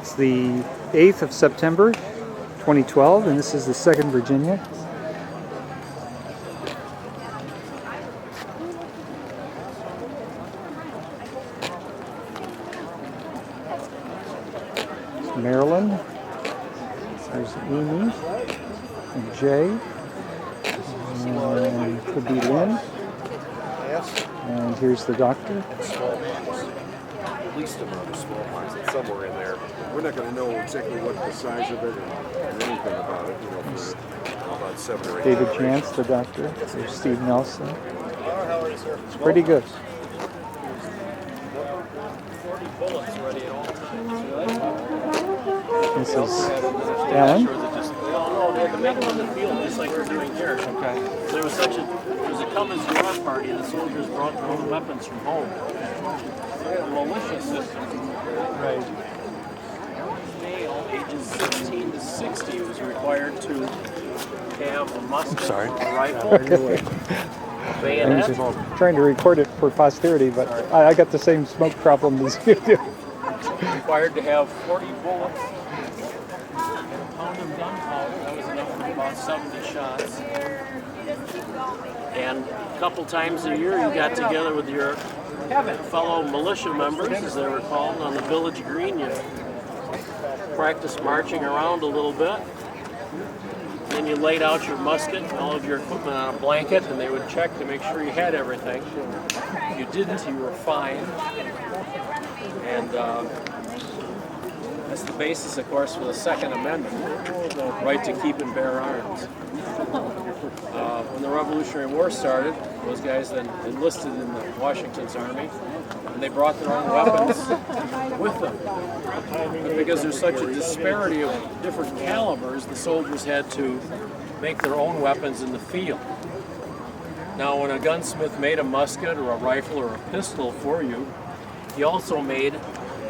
It's the 8th of September, 2012, and this is the 2nd Virginia. It's Marilyn. There's Amy and Jay. And could be Lynn. And here's the doctor. At least amount of small mines, it's somewhere in there. We're not going to know exactly what the size of it or anything about it, for about 7 or 8 David generations. Jantz, the doctor. There's Steve Nelson. It's pretty good. 40 bullets ready at all times. This is Alan. No, they had to make them on the field just like we're doing here. Okay. There was a come as you are party, and the soldiers brought their own weapons from home. A militia system. Right. Male, ages 16 to 60, was required to have a musket, a rifle, I'm bayonet. just trying to record it for posterity, but I got the same smoke problem as you do. Required to have 40 bullets, and a pound of gunpowder. That was enough for about 70 shots. And a couple times a year, you got together with your fellow militia members, as they were called, on the village green. You practiced marching around a little bit. Then you laid out your musket and all of your equipment on a blanket, and they would check to make sure you had everything. If you didn't, you were fined. And that's the basis, of course, for the Second Amendment, the right to keep and bear arms. When the Revolutionary War started, those guys then enlisted in the Washington's army, and they brought their own weapons with them. But because there's such a disparity of different calibers, the soldiers had to make their own weapons in the field. Now, when a gunsmith made a musket or a rifle or a pistol for you, he also made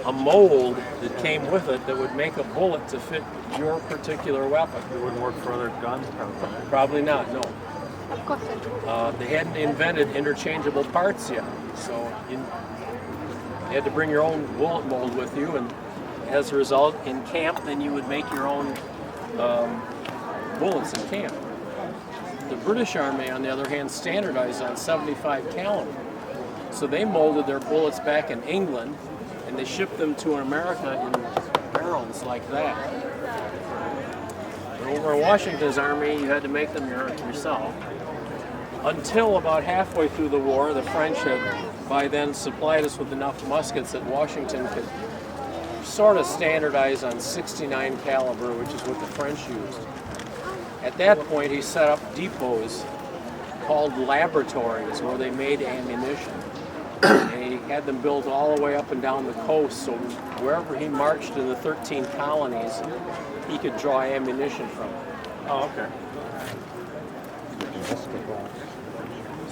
a mold that came with it that would make a bullet to fit your particular weapon. It wouldn't work for other guns, probably. Probably not, no. They hadn't invented interchangeable parts yet, so you had to bring your own bullet mold with you, and as a result, in camp, then you would make your own bullets in camp. The British Army, on the other hand, standardized on 75 caliber, so they molded their bullets back in England, and they shipped them to America in barrels like that. But over in Washington's army, you had to make them yourself. Until about halfway through the war, the French had by then supplied us with enough muskets that Washington could sort of standardize on 69 caliber, which is what the French used. At that point, he set up depots called laboratories where they made ammunition. And he had them built all the way up and down the coast, so wherever he marched in the 13 colonies, he could draw ammunition from it. Oh, okay.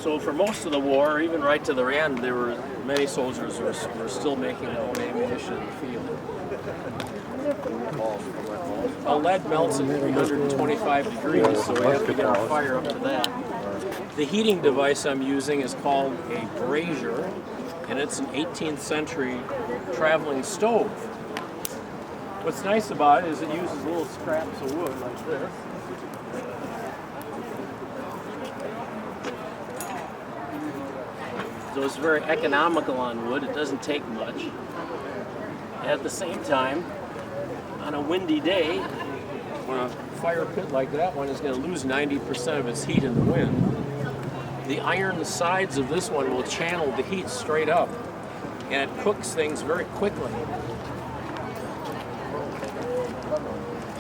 So for most of the war, even right to the end, there were many soldiers who were still making their own ammunition in the field. A lead melts at 325 degrees, so we have to get our fire up to that. The heating device I'm using is called a brazier, and it's an 18th century traveling stove. What's nice about it is it uses little scraps of wood like this. So it's very economical on wood. It doesn't take much. At the same time, on a windy day, when a fire pit like that one is going to lose 90% of its heat in the wind, the iron sides of this one will channel the heat straight up, and it cooks things very quickly.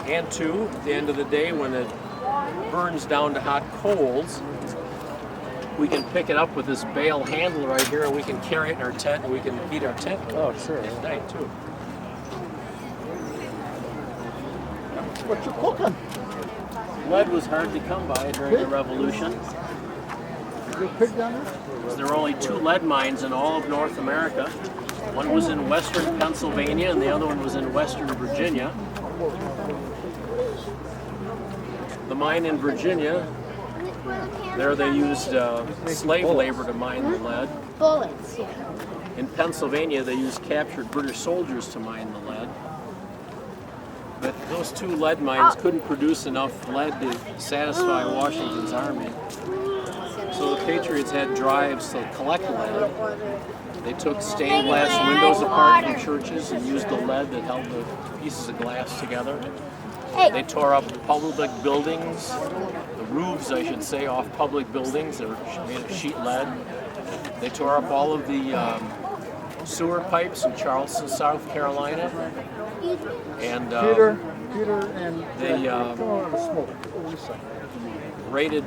And two, at the end of the day, when it burns down to hot coals, we can pick it up with this bale handle right here, and we can carry it in our tent, and we can heat our tent at night too. What you cooking? Lead was hard to come by during the Revolution. Is there a pig down there? There were only 2 lead mines in all of North America. One was in western Pennsylvania, and the other one was in western Virginia. The mine in Virginia, there they used slave labor to mine the lead. Bullets. In Pennsylvania, they used captured British soldiers to mine the lead. But those two lead mines couldn't produce enough lead to satisfy Washington's army. So the Patriots had drives to collect lead. They took stained glass windows apart from churches and used the lead that held the pieces of glass together. They tore up public buildings, the roofs, I should say, off public buildings that were made of sheet lead. They tore up all of the sewer pipes in Charleston, South Carolina. And Peter, and they come on, smoke. raided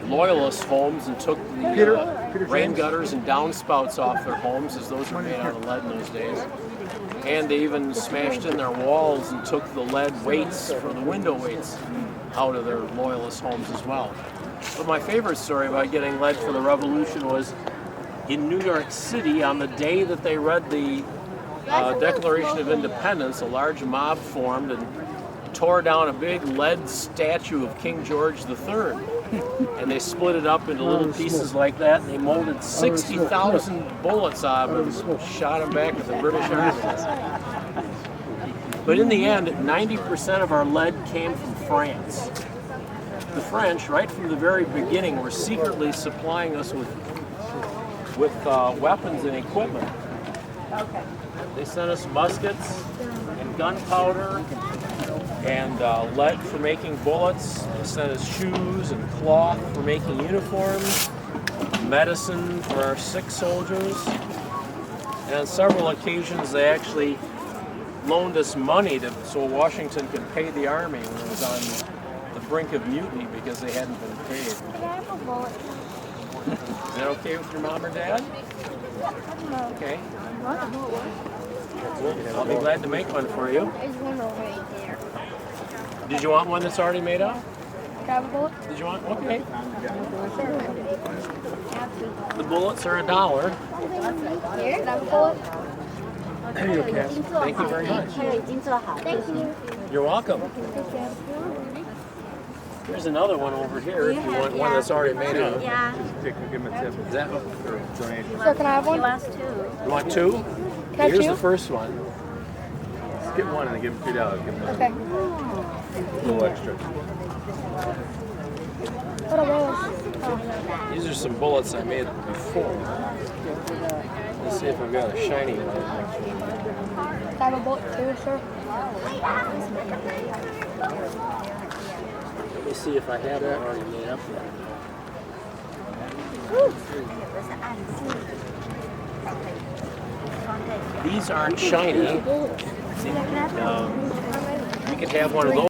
Loyalist homes and took the rain gutters and downspouts off their homes, as those were made out of lead in those days. And they even smashed in their walls and took the lead weights for the window weights out of their Loyalist homes as well. But my favorite story about getting lead for the Revolution was in New York City on the day that they read the Declaration of Independence. A large mob formed and tore down a big lead statue of King George III. And they split it up into little pieces like that, and they molded 60,000 bullets out of it and shot them back at the British Army. But in the end, 90% of our lead came from France. The French, right from the very beginning, were secretly supplying us with weapons and equipment. They sent us muskets and gunpowder and lead for making bullets. They sent us shoes and cloth for making uniforms, medicine for our sick soldiers. And on several occasions, they actually loaned us money so Washington could pay the army when it was on the brink of mutiny because they hadn't been paid. Can I have a bullet? Is that okay with your mom or dad? Okay. I'll be glad to make one for you. There's one over right there. Did you want one that's already made up? Can I have a bullet? Did you want? Okay. Absolutely. The bullets are $1. Here, can I have a bullet? There you go. Thank you very much. Thank you. You're welcome. There's another one over here if you want one that's already made up. Yeah. Give him a tip. Is that Or donation. So can I have one? you want two? Can I Here's chew? the first one. Just get one and then give him $3. Give him Okay. a little extra. What are those? These are some bullets I made before. Let's see if I've got a shiny one. Can I have a bullet too, sir? Let me see if I have that already made up yet. These aren't shiny. You could have one of those.